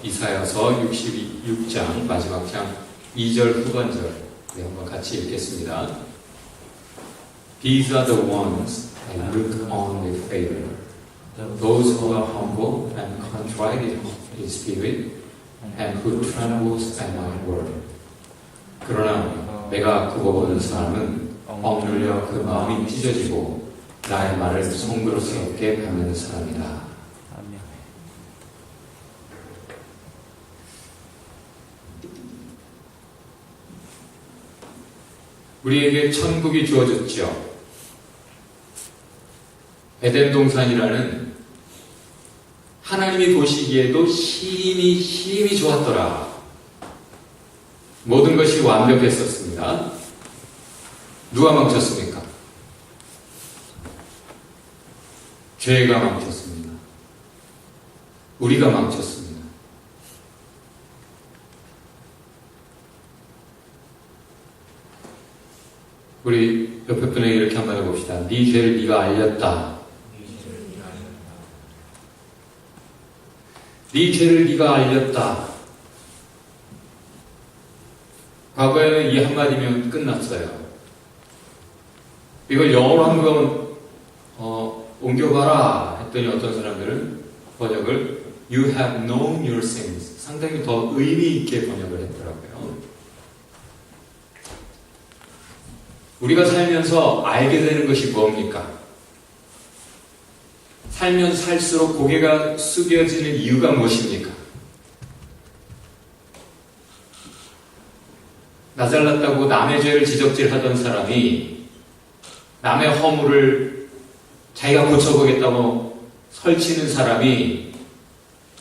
이사야서 66장 마지막 장 2절 후반절 한번 같이 읽겠습니다. These are the ones I look on with favor, those who are humble and contrite in spirit, and who trembles at my word. 그러나 내가 그거 보는 사람은 억눌려 그 마음이 찢어지고 나의 말을 송구스럽게 받는 사람이다. 우리에게 천국이 주어졌죠. 에덴 동산이라는 하나님이 보시기에도 힘이 좋았더라. 모든 것이 완벽했었습니다. 누가 망쳤습니까? 죄가 망쳤습니다. 우리가 망쳤습니다. 우리 옆에 분에게 이렇게 한번 해봅시다. 네 죄를 네가 알렸다. 네 죄를 네가 알렸다. 과거에는 이 한마디면 끝났어요. 이걸 영어로 한번 옮겨봐라 했더니 어떤 사람들은 번역을 You have known your sins 상당히 더 의미 있게 번역을 했더라고요. 우리가 살면서 알게 되는 것이 뭡니까? 살면 살수록 고개가 숙여지는 이유가 무엇입니까? 나 잘났다고 남의 죄를 지적질하던 사람이 남의 허물을 자기가 고쳐보겠다고 설치는 사람이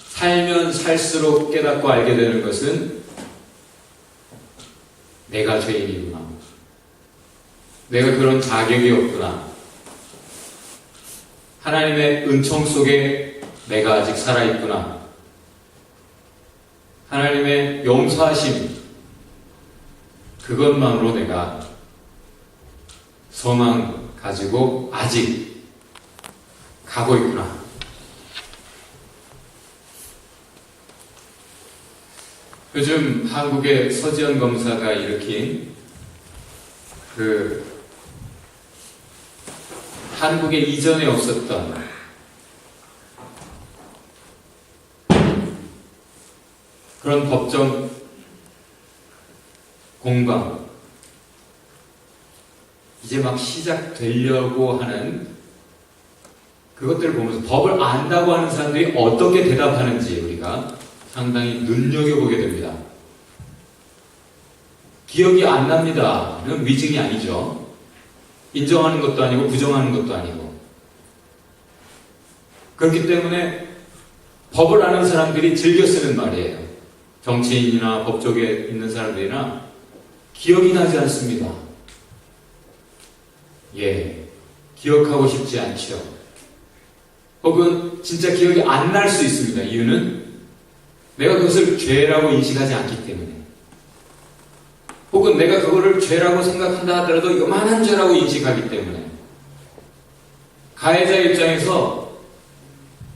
살면 살수록 깨닫고 알게 되는 것은 내가 죄인이구나. 내가 그런 자격이 없구나. 하나님의 은총 속에 내가 아직 살아있구나. 하나님의 용서하심, 그것만으로 내가 소망 가지고 아직 가고 있구나. 요즘 한국의 서지현 검사가 일으킨 한국에 이전에 없었던 그런 법정 공방, 이제 막 시작되려고 하는 그것들을 보면서 법을 안다고 하는 사람들이 어떻게 대답하는지 우리가 상당히 눈여겨보게 됩니다. 기억이 안 납니다는 위증이 아니죠. 인정하는 것도 아니고 부정하는 것도 아니고. 그렇기 때문에 법을 아는 사람들이 즐겨 쓰는 말이에요. 정치인이나 법조계에 있는 사람들이나 기억이 나지 않습니다. 기억하고 싶지 않죠. 혹은 진짜 기억이 안 날 수 있습니다. 이유는 내가 그것을 죄라고 인식하지 않기 때문에. 혹은 내가 그거를 죄라고 생각한다 하더라도 요만한 죄라고 인식하기 때문에. 가해자 입장에서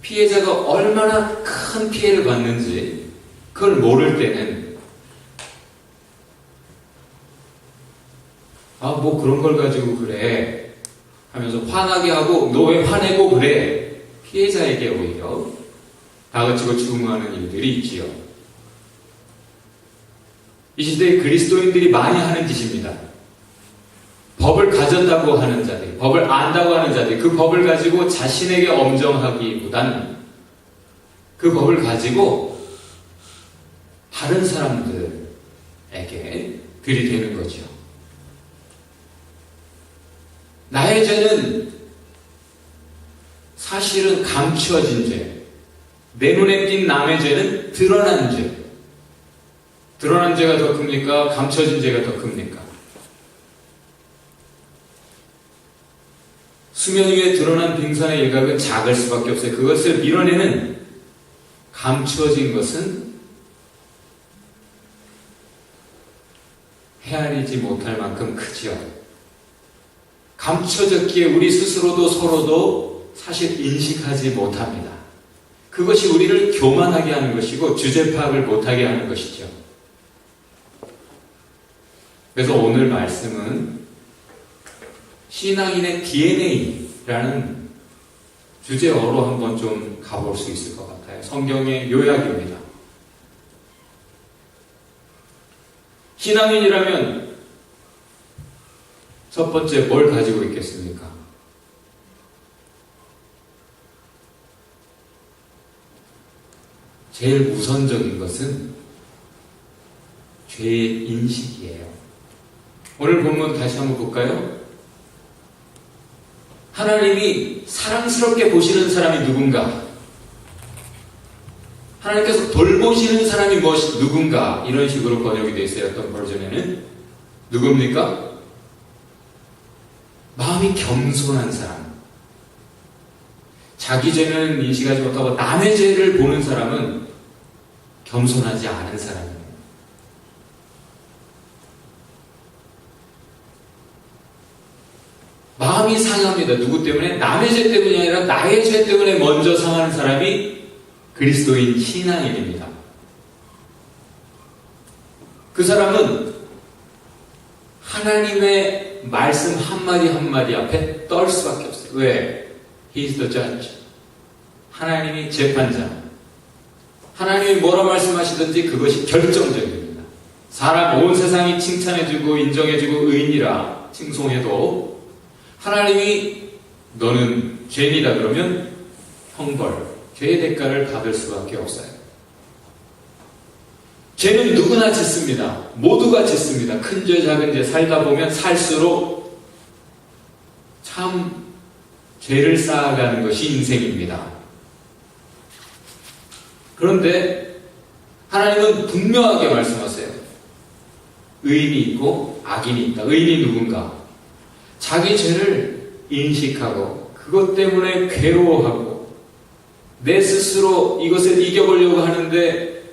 피해자가 얼마나 큰 피해를 받는지 그걸 모를 때는 뭐 그런 걸 가지고 그래 하면서 화나게 하고 너 왜 화내고 그래 피해자에게 오히려 다그치고 추궁하는 일들이 있지요. 이 시대에 그리스도인들이 많이 하는 짓입니다. 법을 가졌다고 하는 자들, 법을 안다고 하는 자들, 그 법을 가지고 자신에게 엄정하기보다는 그 법을 가지고 다른 사람들에게 들이대는 거죠. 나의 죄는 사실은 감추어진 죄, 내 눈에 띈 남의 죄는 드러난 죄. 드러난 죄가 더 큽니까? 감춰진 죄가 더 큽니까? 수면 위에 드러난 빙산의 일각은 작을 수밖에 없어요. 그것을 밀어내는 감추어진 것은 헤아리지 못할 만큼 크지요. 감춰졌기에 우리 스스로도 서로도 사실 인식하지 못합니다. 그것이 우리를 교만하게 하는 것이고 주제 파악을 못하게 하는 것이죠. 그래서 오늘 말씀은 신앙인의 DNA라는 주제어로 한번 좀 가볼 수 있을 것 같아요. 성경의 요약입니다. 신앙인이라면 첫 번째 뭘 가지고 있겠습니까? 제일 우선적인 것은 죄의 인식이에요. 오늘 본문 다시 한번 볼까요? 하나님이 사랑스럽게 보시는 사람이 누군가? 하나님께서 돌보시는 사람이 누군가? 이런 식으로 번역이 되어 있어요. 어떤 버전에는. 누굽니까? 마음이 겸손한 사람. 자기 죄는 인식하지 못하고 남의 죄를 보는 사람은 겸손하지 않은 사람입니다. 마음이 상합니다. 누구 때문에? 남의 죄 때문이 아니라 나의 죄 때문에 먼저 상하는 사람이 그리스도인 신앙인입니다. 그 사람은 하나님의 말씀 한마디 한마디 앞에 떨 수밖에 없어요. 왜? He is the judge. 하나님이 재판자. 하나님이 뭐라 말씀하시든지 그것이 결정적입니다. 사람 온 세상이 칭찬해주고 인정해주고 의인이라 칭송해도 하나님이 너는 죄인이다 그러면 형벌, 죄의 대가를 받을 수밖에 없어요. 죄는 누구나 짓습니다. 모두가 짓습니다. 큰 죄, 작은 죄 살다 보면 살수록 참 죄를 쌓아가는 것이 인생입니다. 그런데 하나님은 분명하게 말씀하세요. 의인이 있고 악인이 있다. 의인이 누군가? 자기 죄를 인식하고 그것 때문에 괴로워하고 내 스스로 이것을 이겨보려고 하는데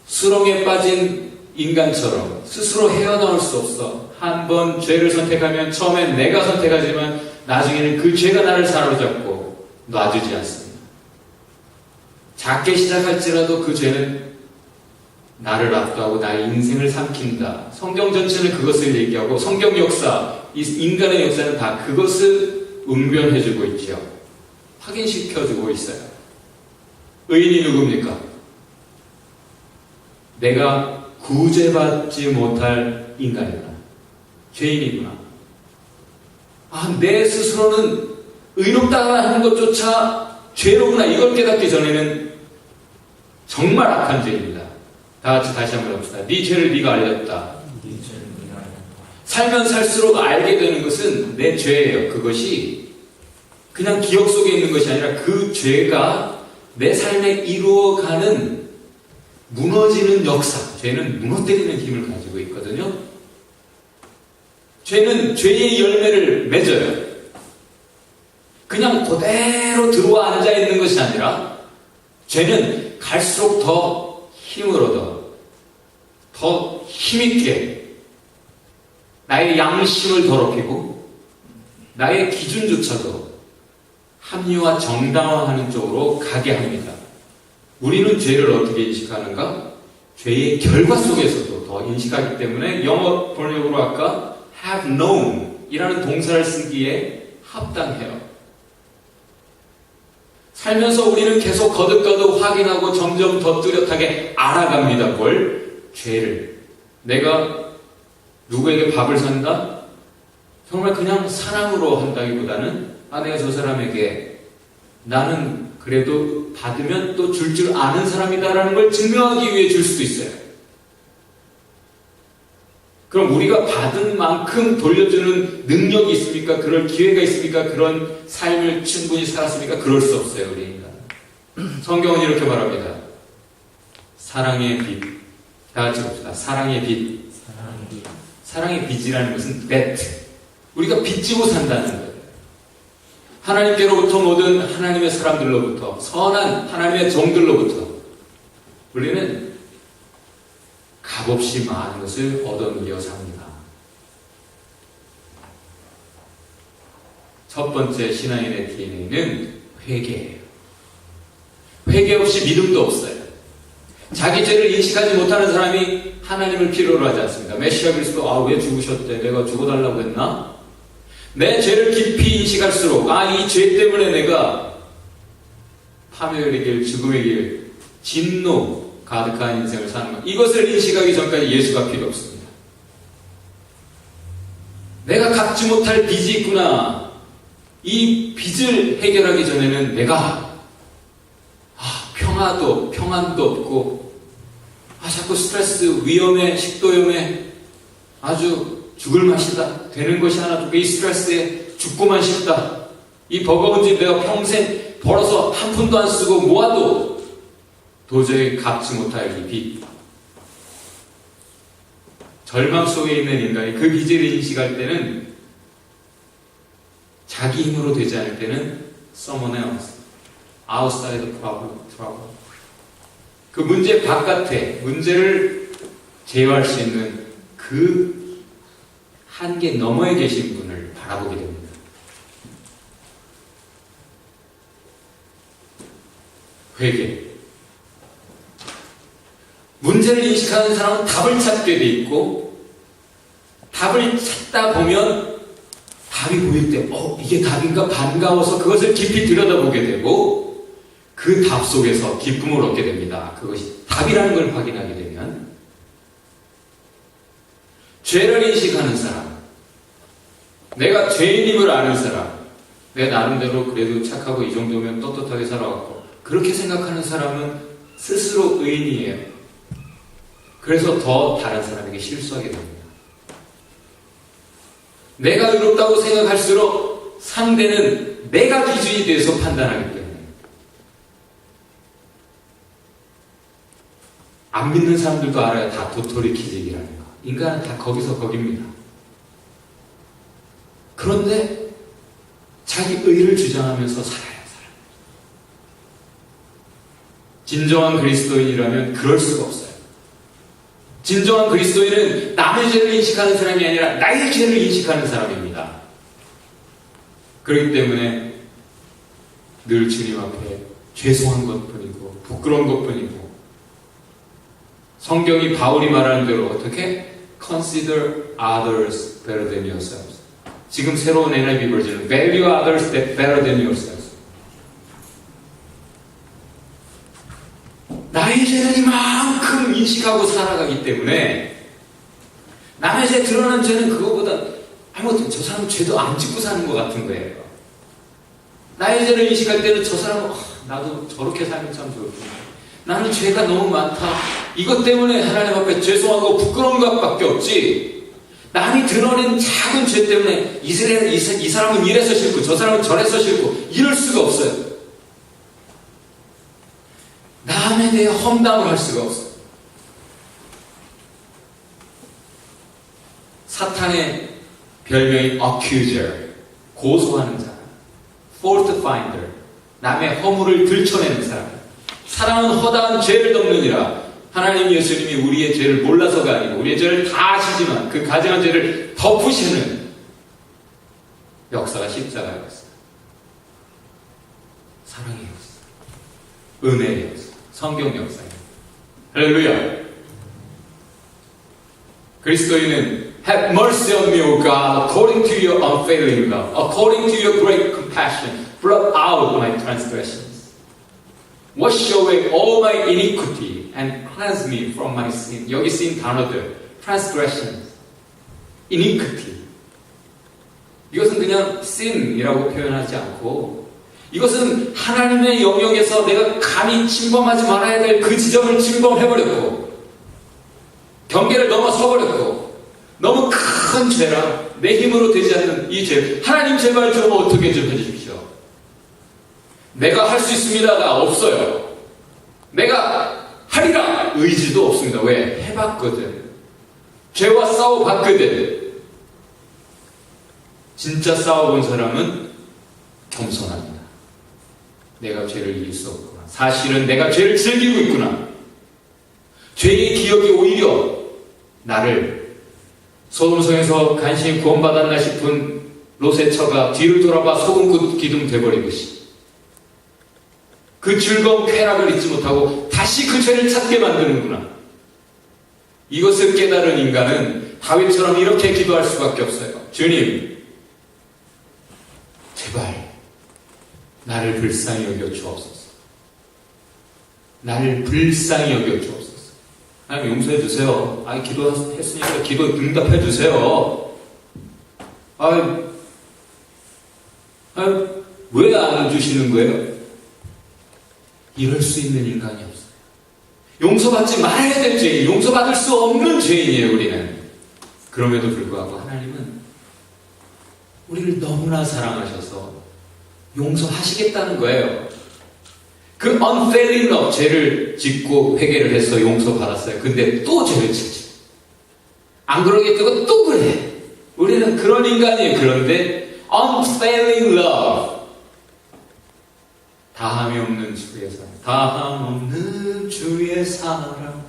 수렁에 빠진 인간처럼 스스로 헤어나올 수 없어. 한 번 죄를 선택하면 처음엔 내가 선택하지만 나중에는 그 죄가 나를 사로잡고 놔주지 않습니다. 작게 시작할지라도 그 죄는 나를 압도하고 나의 인생을 삼킨다. 성경 전체는 그것을 얘기하고 성경 역사, 이 인간의 역사는 다 그것을 응변해주고 있죠. 확인시켜주고 있어요. 의인이 누굽니까? 내가 구제받지 못할 인간이구나. 죄인이구나. 내 스스로는 의롭다 하는 것조차 죄로구나. 이걸 깨닫기 전에는 정말 악한 죄입니다. 다 같이 다시 한번 해봅시다. 네 죄를 네가 알렸다. 살면 살수록 알게 되는 것은 내 죄예요. 그것이 그냥 기억 속에 있는 것이 아니라 그 죄가 내 삶에 이루어가는 무너지는 역사. 죄는 무너뜨리는 힘을 가지고 있거든요. 죄는 죄의 열매를 맺어요. 그냥 그대로 들어와 앉아있는 것이 아니라 죄는 갈수록 더 힘을 얻어 더 힘있게 나의 양심을 더럽히고 나의 기준조차도 합리화 정당화하는 쪽으로 가게 합니다. 우리는 죄를 어떻게 인식하는가? 죄의 결과 속에서도 더 인식하기 때문에 영어 번역으로 아까 have known 이라는 동사를 쓰기에 합당해요. 살면서 우리는 계속 거듭거듭 확인하고 점점 더 뚜렷하게 알아갑니다. 뭘? 죄를. 내가 누구에게 밥을 산다? 정말 그냥 사랑으로 한다기보다는 내가 저 사람에게 나는 그래도 받으면 또 줄 아는 사람이다라는 걸 증명하기 위해 줄 수도 있어요. 그럼 우리가 받은 만큼 돌려주는 능력이 있습니까? 그럴 기회가 있습니까? 그런 삶을 충분히 살았습니까? 그럴 수 없어요, 우리 인간. 성경은 이렇게 말합니다. 사랑의 빛. 다 같이 봅시다. 사랑의 빛. 사랑의 빛이라는 것은 배트. 우리가 빚지고 산다는 거예요. 하나님께로부터 모든 하나님의 사람들로부터 선한 하나님의 종들로부터 우리는 값없이 많은 것을 얻어누려 삽니다. 첫 번째 신앙인의 DNA는 회개예요. 회개 회개 없이 믿음도 없어요. 자기 죄를 인식하지 못하는 사람이 하나님을 필요로 하지 않습니다. 메시아 그리스도 왜 죽으셨대? 내가 죽어달라고 했나? 내 죄를 깊이 인식할수록 이 죄 때문에 내가 파멸의 길, 죽음의 길, 진노 가득한 인생을 사는 것, 이것을 인식하기 전까지 예수가 필요 없습니다. 내가 갚지 못할 빚이 있구나. 이 빚을 해결하기 전에는 내가 평안도 없고 자꾸 스트레스, 위험에, 식도염에 아주 죽을 맛이다. 되는 것이 하나 없고 이 스트레스에 죽고만 싶다. 이 버거운 집 내가 평생 벌어서 한 푼도 안 쓰고 모아도 도저히 갚지 못할 이 빚. 절망 속에 있는 인간이 그 빚을 인식할 때는, 자기 힘으로 되지 않을 때는 someone else, outside the problem. 그 문제 바깥에 문제를 제어할 수 있는 그 한계 너머에 계신 분을 바라보게 됩니다. 회개. 문제를 인식하는 사람은 답을 찾게 돼 있고, 답을 찾다 보면 답이 보일 때 이게 답인가 반가워서 그것을 깊이 들여다보게 되고, 그 답 속에서 기쁨을 얻게 됩니다. 그것이 답이라는 걸 확인하게 되면, 죄를 인식하는 사람, 내가 죄인임을 아는 사람, 내 나름대로 그래도 착하고 이 정도면 떳떳하게 살아왔고, 그렇게 생각하는 사람은 스스로 의인이에요. 그래서 더 다른 사람에게 실수하게 됩니다. 내가 의롭다고 생각할수록 상대는 내가 기준이 돼서 판단하기 때문에, 안 믿는 사람들도 알아요. 다 도토리 기직이라는 거. 인간은 다 거기서 거깁니다. 그런데 자기 의를 주장하면서 살아요. 진정한 그리스도인이라면 그럴 수가 없어요. 진정한 그리스도인은 남의 죄를 인식하는 사람이 아니라 나의 죄를 인식하는 사람입니다. 그렇기 때문에 늘 주님 앞에 죄송한 것뿐이고 부끄러운 것뿐이고, 성경이 바울이 말하는 대로 어떻게? Consider others better than yourselves. 지금 새로운 NIV 버전은 Value others better than yourselves. 나의 죄는 이만큼 인식하고 살아가기 때문에, 남의 죄, 드러난 죄는 그거보다 저 사람은 죄도 안 짓고 사는 것 같은 거예요. 나의 죄를 인식할 때는 저 사람은 나도 저렇게 살면 참 좋을 텐데, 나는 죄가 너무 많다. 이것 때문에 하나님 앞에 죄송하고 부끄러운 것밖에 없지, 남이 드러낸 작은 죄 때문에 이 사람은 이래서 싫고 저 사람은 저래서 싫고 이럴 수가 없어요. 남에 대해 험담을 할 수가 없어요. 사탄의 별명이 accuser, 고소하는 사람, fault finder, 남의 허물을 들춰내는 사람. 사랑은 허다한 죄를 덮느니라. 하나님 예수님이 우리의 죄를 몰라서가 아니고 우리의 죄를 다 아시지만 그 가증한 죄를 덮으시는 역사가 십자가였어요. 사랑의 역사, 은혜의 역사, 성경 역사입니다. 할렐루야. 그리스도인은 Have mercy on me, O God, according to your unfailing love, according to your great compassion, blot out my transgressions. Wash away all my iniquity and cleanse me from my sin. 여기 쓰인 단어들, transgression, iniquity. 이것은 그냥 sin이라고 표현하지 않고, 이것은 하나님의 영역에서 내가 감히 침범하지 말아야 될 그 지점을 침범해버렸고, 경계를 넘어서버렸고, 너무 큰 죄라 내 힘으로 되지 않는 이 죄, 하나님 제발 좀 어떻게 좀 해주십시오. 내가 할 수 있습니다가 없어요. 내가 하리라 의지도 없습니다. 왜? 해봤거든. 죄와 싸워봤거든. 진짜 싸워본 사람은 겸손합니다. 내가 죄를 이길 수 없구나. 사실은 내가 죄를 즐기고 있구나. 죄의 기억이 오히려 나를 소돔성에서 간신히 구원받았나 싶은 롯의 처가 뒤를 돌아봐 소금 기둥 돼버리듯이 그 즐거운 쾌락을 잊지 못하고 다시 그 죄를 찾게 만드는구나. 이것을 깨달은 인간은 다윗처럼 이렇게 기도할 수밖에 없어요. 주님, 제발 나를 불쌍히 여겨 주옵소서. 나를 불쌍히 여겨 주옵소서. 하나님 용서해 주세요. 기도했으니까 기도 응답해 주세요. 왜 안 주시는 거예요? 이럴 수 있는 인간이 없어요. 용서받지 말아야 될 죄인, 용서받을 수 없는 죄인이에요, 우리는. 그럼에도 불구하고 하나님은 우리를 너무나 사랑하셔서 용서하시겠다는 거예요. 그 unfailing love, 죄를 짓고 회개를 해서 용서받았어요. 근데 또 죄를 짓지. 안 그러겠다고 또 그래. 우리는 그런 인간이에요. 그런데 unfailing love, 다함이 없는 주의 사랑, 다함 없는 주의 사랑.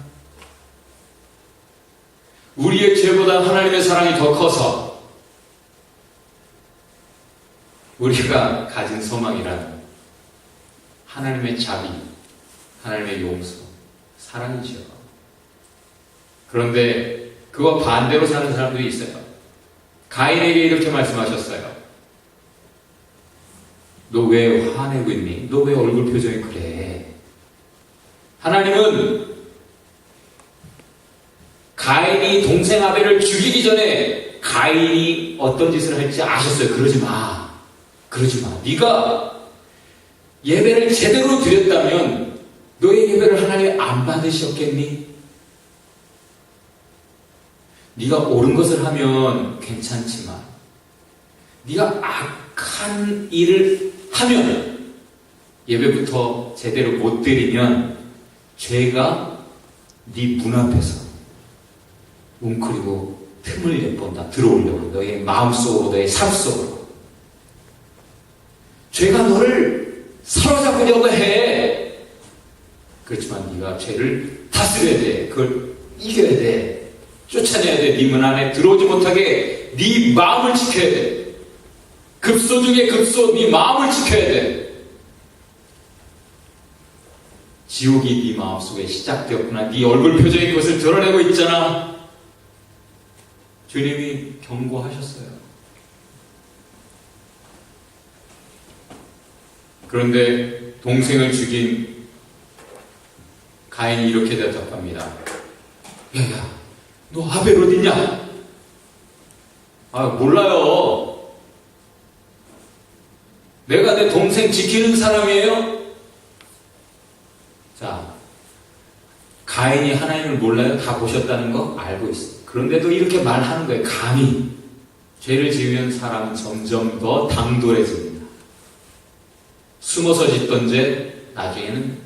우리의 죄보다 하나님의 사랑이 더 커서 우리가 가진 소망이란 하나님의 자비, 하나님의 용서, 사랑이죠. 그런데 그와 반대로 사는 사람들이 있어요. 가인에게 이렇게 말씀하셨어요. 너 왜 화내고 있니? 너 왜 얼굴 표정이 그래? 하나님은 가인이 동생 아벨을 죽이기 전에 가인이 어떤 짓을 할지 아셨어요. 그러지 마. 그러지 마. 네가 예배를 제대로 드렸다면 너의 예배를 하나님 안 받으셨겠니? 네가 옳은 것을 하면 괜찮지만 네가 악한 일을 하면, 예배부터 제대로 못 드리면 죄가 네 문 앞에서 웅크리고 틈을 내본다. 들어오려고, 너의 마음속으로, 너의 삶 속으로. 죄가 너를 사로잡으려고 해. 그렇지만 네가 죄를 다스려야 돼. 그걸 이겨야 돼. 쫓아내야 돼. 네 문 안에 들어오지 못하게 네 마음을 지켜야 돼. 급소 중에 급소, 네 마음을 지켜야 돼. 지옥이 네 마음속에 시작되었구나. 네 얼굴 표정이 그것을 드러내고 있잖아. 주님이 경고하셨어요. 그런데 동생을 죽인 가인이 이렇게 대답합니다. 야야, 너 아벨 어딨냐? 몰라요. 내가 내 동생 지키는 사람이에요? 자, 가인이 하나님을 몰라요? 다 보셨다는 거 알고 있어요. 그런데도 이렇게 말하는 거예요. 감히. 죄를 지으면 사람은 점점 더 당돌해집니다. 숨어서 짓던 죄, 나중에는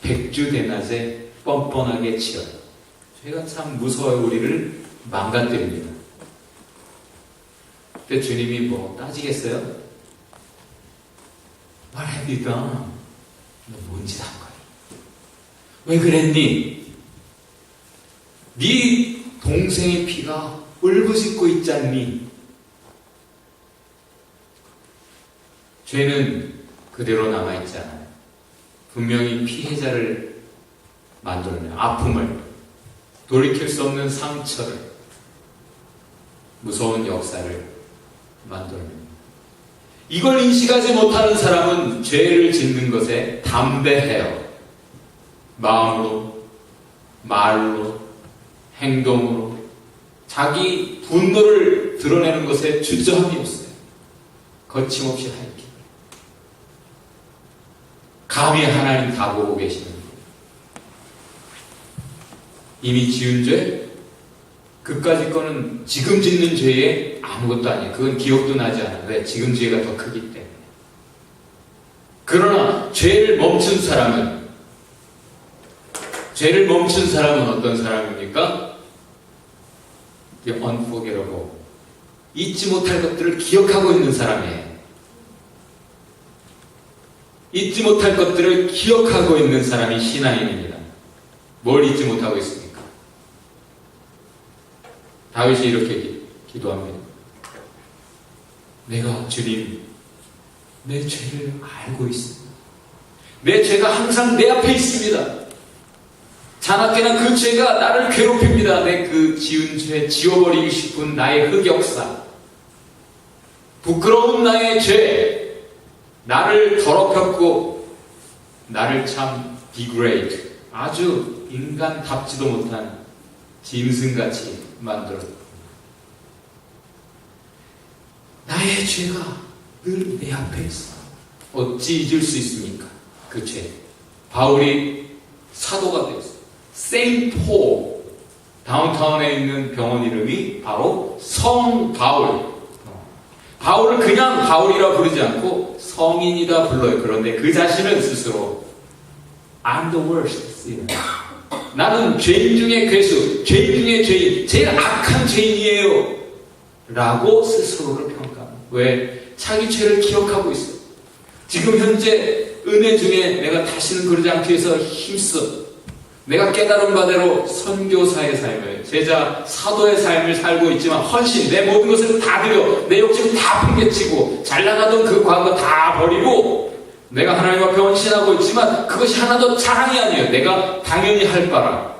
백주대낮에 뻔뻔하게 지어요. 죄가 참 무서워요. 우리를 망가뜨립니다. 근데 주님이 뭐 따지겠어요? What have you done? 너 뭔 짓 한 거야? 왜 그랬니? 네 동생의 피가 울부짖고 있지 않니? 죄는 그대로 남아있지 않아요. 분명히 피해자를 만들어내요. 아픔을, 돌이킬 수 없는 상처를, 무서운 역사를 만들어냅니다. 이걸 인식하지 못하는 사람은 죄를 짓는 것에 담대해요. 마음으로, 말로, 행동으로 자기 분노를 드러내는 것에 주저함이 없어요. 거침없이 할 길. 감히 하나님 다 보고 계시는 분. 이미 지은 죄, 그까짓 거는 지금 짓는 죄에 아무것도 아니에요. 그건 기억도 나지 않아요. 왜? 지금 죄가 더 크기 때문에. 그러나 죄를 멈춘 사람은 어떤 사람입니까? unforgettable. 잊지 못할 것들을 기억하고 있는 사람이에요. 잊지 못할 것들을 기억하고 있는 사람이 신앙인입니다. 뭘 잊지 못하고 있습니까? 다윗이 이렇게 기도합니다. 내가 주님, 내 죄를 알고 있습니다. 내 죄가 항상 내 앞에 있습니다. 자나깨나 그 죄가 나를 괴롭힙니다. 내 그 지은 죄 지워버리고 싶은 나의 흑역사, 부끄러운 나의 죄, 나를 더럽혔고 나를 참 degrade, 아주 인간답지도 못한 짐승같이 만들었고, 나의 죄가 늘 내 앞에 있어. 어찌 잊을 수 있습니까? 그 죄. 바울이 사도가 되었어요. 세인트 폴, 다운타운에 있는 병원 이름이 바로 성 바울. 바울을 그냥 바울이라 부르지 않고 성인이다 불러요. 그런데 그 자신은 스스로 I'm the worst. 나는 죄인 중에 괴수, 죄인 중에 죄인, 제일 악한 죄인이에요 라고 스스로를 평가합니다. 왜? 자기 죄를 기억하고 있어요. 지금 현재 은혜 중에 내가 다시는 그러지 않기 위해서 힘써 내가 깨달은 바대로 선교사의 삶을, 제자, 사도의 삶을 살고 있지만 헌신, 내 모든 것을 다 드려, 내 욕심 다 팽개치고 잘나가던 그 과거 다 버리고 내가 하나님 앞에 헌신하고 있지만 그것이 하나도 자랑이 아니에요. 내가 당연히 할 바라.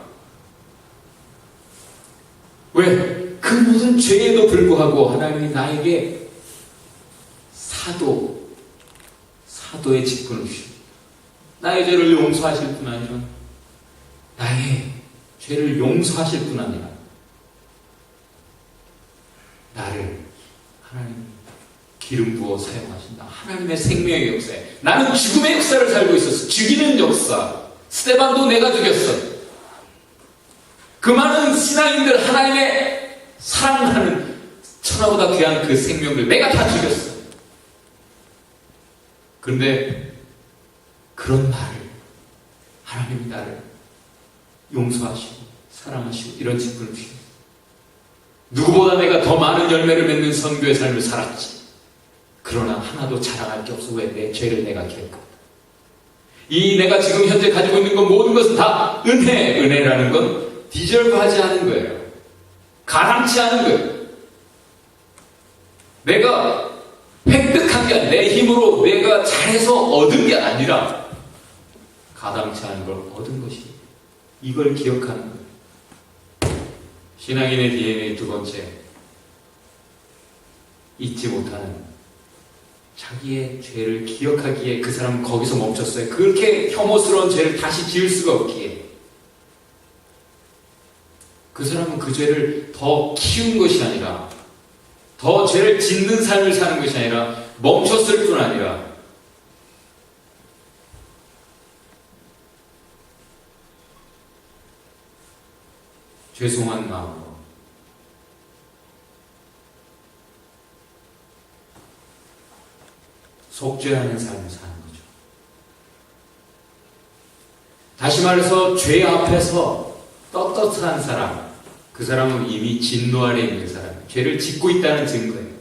왜? 그 모든 죄에도 불구하고 하나님이 나에게 사도의 직분을 주십니다. 나의 죄를 용서하실 뿐 아니라, 나의 죄를 용서하실 뿐 아니라 나를 하나님 기름 부어 사용하신다. 하나님의 생명의 역사에, 나는 죽음의 역사를 살고 있었어. 죽이는 역사. 스데반도 내가 죽였어. 그 많은 신앙인들, 하나님의 사랑하는 천하보다 귀한 그 생명들 내가 다 죽였어. 그런데 그런 나를, 하나님이 나를 용서하시고 사랑하시고 이런 직분을 주십니다. 누구보다 내가 더 많은 열매를 맺는 선교의 삶을 살았지. 그러나 하나도 자랑할 게 없어. 왜? 내 죄를 내가 기억한다. 이 내가 지금 현재 가지고 있는 것, 모든 것은 다 은혜. 은혜라는 건 디저브하지 않은 거예요. 가당치 않은 거예요. 내가 획득한 게 아니라, 내 힘으로 내가 잘해서 얻은 게 아니라 가당치 않은 걸 얻은 것이, 이걸 기억하는 거예요. 신앙인의 DNA 두 번째, 잊지 못하는, 자기의 죄를 기억하기에 그 사람은 거기서 멈췄어요. 그렇게 혐오스러운 죄를 다시 지을 수가 없기에. 그 사람은 그 죄를 더 키운 것이 아니라, 더 죄를 짓는 삶을 사는 것이 아니라 멈췄을 뿐 아니라 죄송한 마음으로 속죄하는 삶을 사는 거죠. 다시 말해서 죄 앞에서 떳떳한 사람, 그 사람은 이미 진노 아래 있는 사람, 죄를 짓고 있다는 증거예요.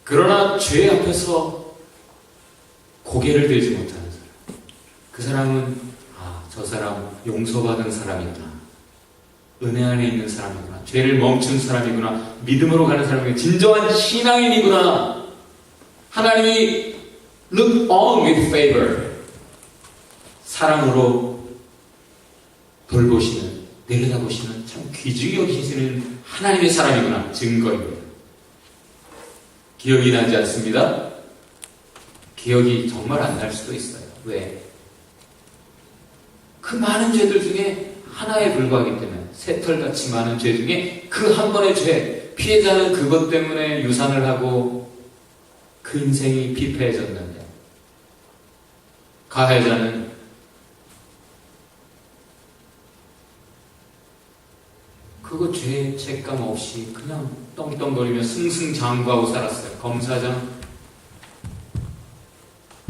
그러나 죄 앞에서 고개를 들지 못하는 사람, 그 사람은 저 사람 용서받은 사람이구나, 은혜 안에 있는 사람이구나, 죄를 멈춘 사람이구나, 믿음으로 가는 사람이구나, 진정한 신앙인이구나. 하나님이 look on with favor, 사랑으로 돌보시는, 내려다보시는 참 귀중히 여기시는 하나님의 사람이구나, 증거입니다. 기억이 나지 않습니다? 기억이 정말 안 날 수도 있어요. 왜? 그 많은 죄들 중에 하나에 불과하기 때문에, 새털같이 많은 죄 중에 그 한 번의 죄, 피해자는 그것 때문에 유산을 하고 그 인생이 피폐해졌는데, 가해자는 그거 죄 책감 없이 그냥 떵떵거리며 승승장구하고 살았어요. 검사장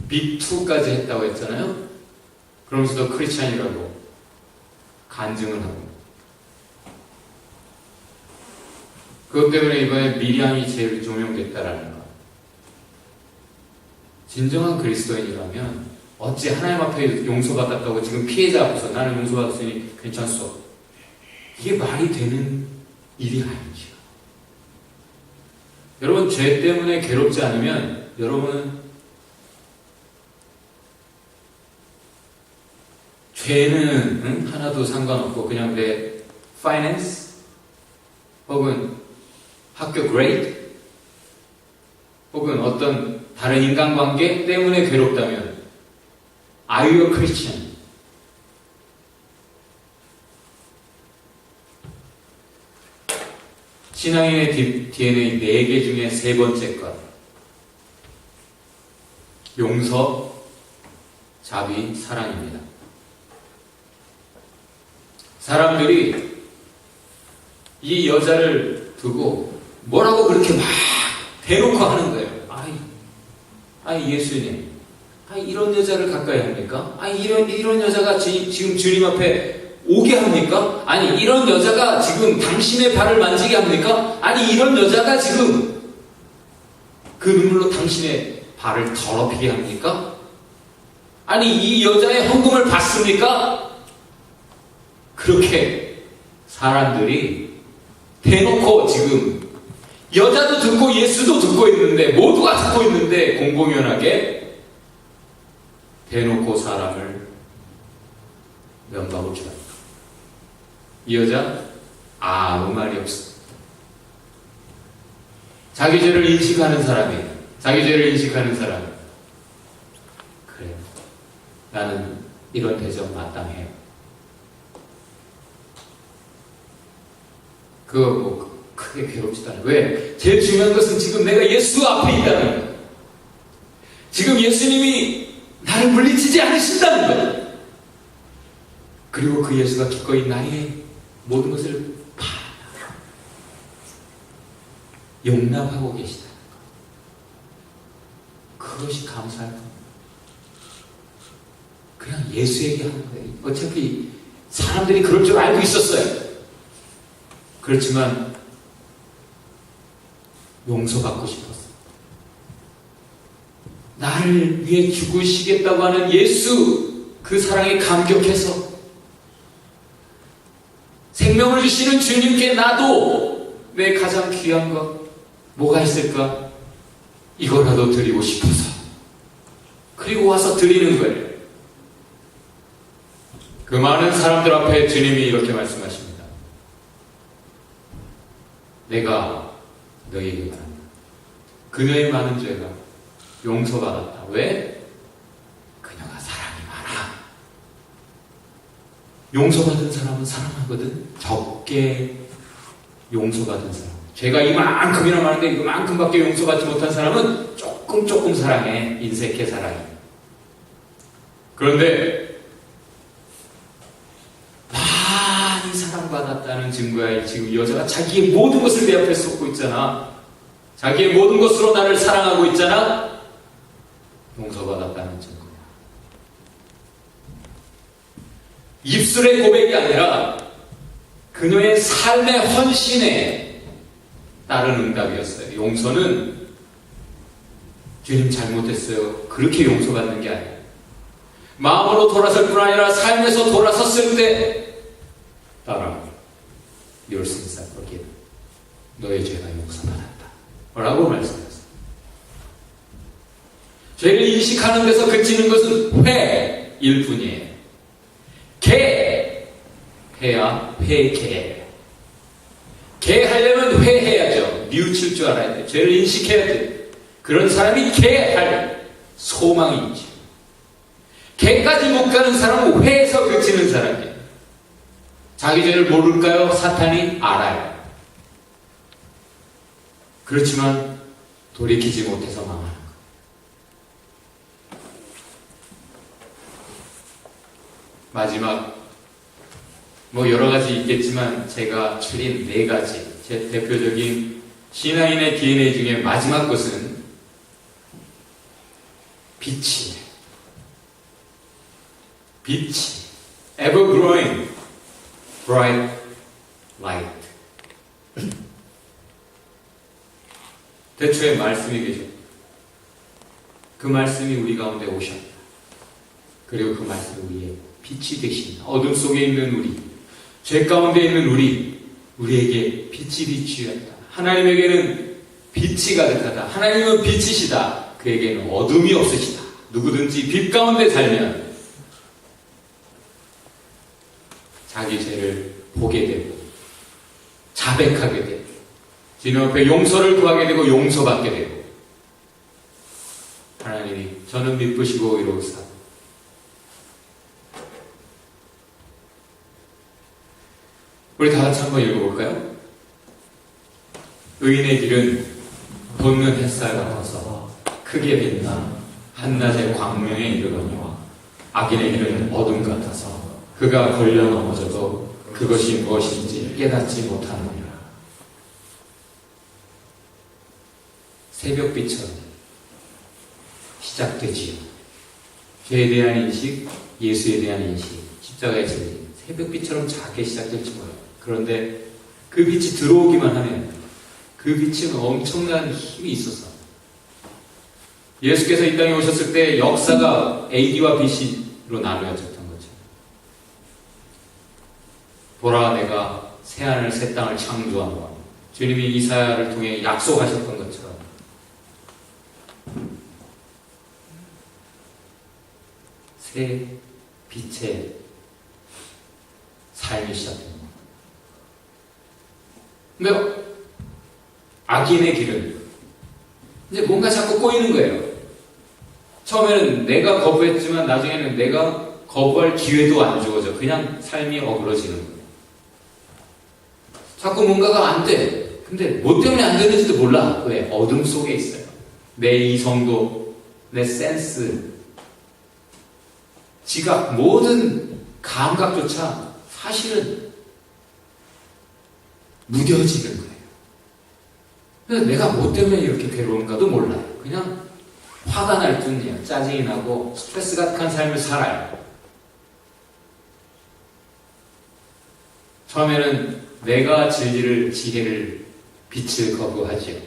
빅2까지 했다고 했잖아요. 그러면서도 크리스찬이라고 간증을 하고, 그것 때문에 이번에 미리암이 제일 조명됐다라는 거. 진정한 그리스도인이라면 어찌 하나님 앞에 용서받았다고 지금 피해자 앞에서 나는 용서받았으니 괜찮소, 이게 말이 되는 일이 아니죠. 여러분, 죄 때문에 괴롭지 않으면 여러분은 죄는 하나도 상관없고 그냥 내 파이낸스 혹은 학교 그레이드 혹은 어떤 다른 인간관계 때문에 괴롭다면 Are you a Christian? 신앙인의 DNA 4개 중에 3번째 것 용서, 자비, 사랑입니다. 사람들이 이 여자를 두고 뭐라고 그렇게 막 대놓고 하는 거예요. 아이 예수님, 이런 여자를 가까이 합니까? 이런 여자가 지금 주님 앞에 오게 합니까? 아니 이런 여자가 지금 당신의 발을 만지게 합니까? 아니 이런 여자가 지금 그 눈물로 당신의 발을 더럽히게 합니까? 아니 이 여자의 헌금을 받습니까? 그렇게 사람들이 대놓고 지금 여자도 듣고 예수도 듣고 있는데 모두가 듣고 있는데 공공연하게 대놓고 사람을 면박을 주다. 이 여자 아무 말이 없어. 자기 죄를 인식하는 사람이에요. 자기 죄를 인식하는 사람. 그래요. 나는 이런 대접 마땅해요. 그거 뭐 크게 괴롭지도 않아요. 왜? 제일 중요한 것은 지금 내가 예수 앞에 있다는 거예요. 지금 예수님이 나를 물리치지 않으신다는 거예요. 그리고 그 예수가 기꺼이 나의 모든 것을 용납하고 계시다는 것. 그것이 감사할 겁니다. 그냥 예수에게 하는 거예요. 어차피 사람들이 그럴 줄 알고 있었어요. 그렇지만 용서받고 싶었어요. 나를 위해 죽으시겠다고 하는 예수 그 사랑에 감격해서 생명을 주시는 주님께 나도 내 가장 귀한 것 뭐가 있을까? 이거라도 드리고 싶어서 그리고 와서 드리는 거예요. 그 많은 사람들 앞에 주님이 이렇게 말씀하십니다. 내가 너희에게 말한다. 그녀의 많은 죄가 용서받았다. 왜? 그녀가 사랑이 많아. 용서받은 사람은 사랑하거든. 적게 용서받은 사람. 죄가 이만큼이나 많은데 이만큼밖에 용서받지 못한 사람은 조금 사랑해. 인색해 사랑해. 그런데 많이 사랑받았다는 증거야. 지금 여자가 자기의 모든 것을 내 앞에 쏟고 있잖아. 자기의 모든 것으로 나를 사랑하고 있잖아. 용서받았다는 증거야. 입술의 고백이 아니라 그녀의 삶의 헌신에 따른 응답이었어요. 용서는 주님 잘못했어요. 그렇게 용서받는 게 아니에요. 마음으로 돌아설 뿐 아니라 삶에서 돌아섰을 때 따라 Your sins are forgiven. 너의 죄가 용서받았다. 라고 말씀하셨어요. 죄를 인식하는 데서 그치는 것은 회일 뿐이에요. 해야 회개. 개하려면 회해야죠. 뉘우칠 줄 알아야 돼. 죄를 인식해야 돼. 그런 사람이 개할 소망이 있죠. 개까지 못 가는 사람은 회에서 그치는 사람이에요. 자기 죄를 모를까요? 사탄이 알아요. 그렇지만 돌이키지 못해서 망하는 거예요. 마지막 여러 가지 있겠지만 제가 추린 4가지 제 대표적인 신앙인의 DNA 중에 마지막 것은 빛이 ever growing bright light. 대초에 말씀이 계셨고 그 말씀이 우리 가운데 오셨다. 그리고 그 말씀이 우리의 빛이 되신 어둠 속에 있는 우리, 죄 가운데 있는 우리에게 빛이 비추었다. 하나님에게는 빛이 가득하다. 하나님은 빛이시다. 그에게는 어둠이 없으시다. 누구든지 빛 가운데 살면 자기 죄를 보게 되고 자백하게 되고 주님 앞에 용서를 구하게 되고 용서받게 되고 하나님이 저는 미쁘시고 이로우사 우리 다 같이 한번 읽어볼까요? 의인의 길은 돋는 햇살 같아서 크게 빛나 한낮의 광명에 이르거니와 악인의 길은 어둠 같아서 그가 걸려 넘어져도 그것이 무엇인지 깨닫지 못하느니라. 새벽빛처럼 시작되지요. 죄에 대한 인식, 예수에 대한 인식, 십자가의 진리. 새벽빛처럼 작게 시작될지 몰라요. 그런데 그 빛이 들어오기만 하면 그 빛은 엄청난 힘이 있었어. 예수께서 이 땅에 오셨을 때 역사가 AD와 BC로 나누어졌던 거죠. 보라 내가 새하늘 새 땅을 창조하노라. 주님이 이사야를 통해 약속하셨던 것처럼 새 빛의 삶이 시작됩니다. 근데 악인의 길은 이제 뭔가 자꾸 꼬이는 거예요. 처음에는 내가 거부했지만 나중에는 내가 거부할 기회도 안 주어져. 그냥 삶이 어그러지는 거예요. 자꾸 뭔가가 안 돼. 근데 뭐 때문에 안 되는지도 몰라. 왜? 어둠 속에 있어요. 내 이성도, 내 센스, 지각, 모든 감각조차 사실은 무뎌지는 거예요. 그래서 내가 뭐 때문에 이렇게 괴로운가도 몰라요. 그냥 화가 날 뿐이에요. 짜증이 나고 스트레스 가득한 삶을 살아요. 처음에는 내가 지혜를 빛을 거부하지요.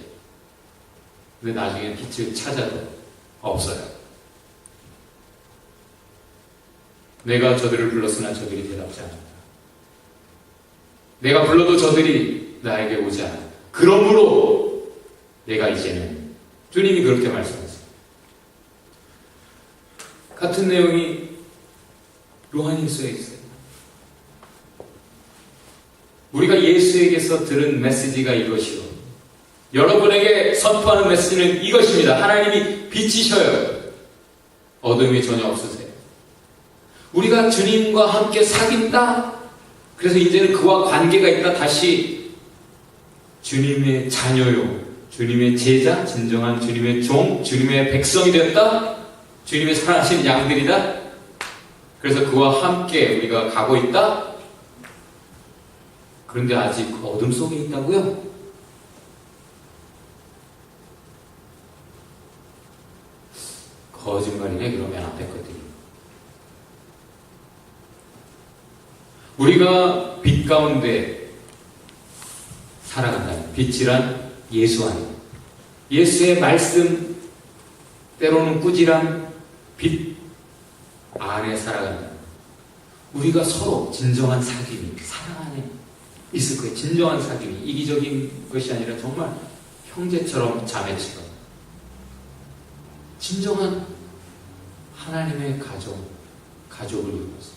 근데 나중에 빛을 찾아도 없어요. 내가 저들을 불렀으나 저들이 대답지 않는다. 내가 불러도 저들이 나에게 오지 않는다. 그러므로 내가 이제는 주님이 그렇게 말씀하세요. 같은 내용이 요한일서에 있어요. 우리가 예수에게서 들은 메시지가 이것이요. 여러분에게 선포하는 메시지는 이것입니다. 하나님이 빛이셔요. 어둠이 전혀 없으세요. 우리가 주님과 함께 사귄다. 그래서 이제는 그와 관계가 있다. 다시 주님의 자녀요. 주님의 제자, 진정한 주님의 종, 주님의 백성이 되었다. 주님의 사랑하신 양들이다. 그래서 그와 함께 우리가 가고 있다. 그런데 아직 어둠 속에 있다고요? 거짓말이네. 그러면 앞에 것들이. 우리가 빛 가운데 살아간다면 빛이란 예수 안에 예수의 말씀 때로는 꾸지람 빛 안에 살아간다면 우리가 서로 진정한 사귐이 사랑 안에 있을 거예요. 진정한 사귐이 이기적인 것이 아니라 정말 형제처럼 자매처럼 진정한 하나님의 가족을 이루었어요.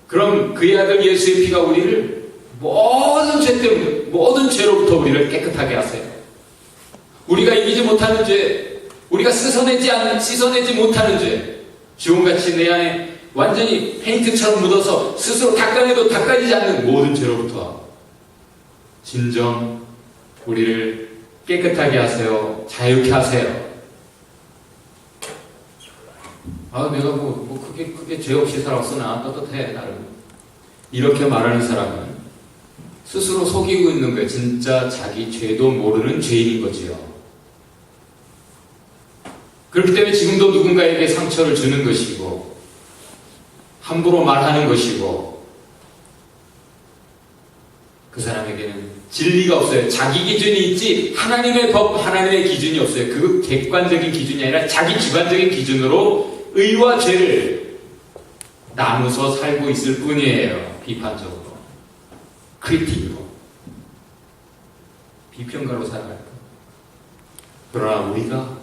그럼 그의 아들 예수의 피가 우리를 모든 죄 때문에 모든 죄로부터 우리를 깨끗하게 하세요. 우리가 이기지 못하는 죄, 우리가 씻어내지 못하는 죄, 주홍같이 내 안에 완전히 페인트처럼 묻어서 스스로 닦아내도 닦아지지 않는 모든 죄로부터 진정 우리를 깨끗하게 하세요. 자유케 하세요. 내가 크게 죄 없이 살았어. 나 떳떳해. 나름. 이렇게 말하는 사람은 스스로 속이고 있는 거예요. 진짜 자기 죄도 모르는 죄인인 거지요. 그렇기 때문에 지금도 누군가에게 상처를 주는 것이고 함부로 말하는 것이고 그 사람에게는 진리가 없어요. 자기 기준이 있지 하나님의 법, 하나님의 기준이 없어요. 그 객관적인 기준이 아니라 자기 주관적인 기준으로 의와 죄를 나누서 살고 있을 뿐이에요. 비판적으로. 크리틱으로. 비평가로 살아갈 거. 그러나 우리가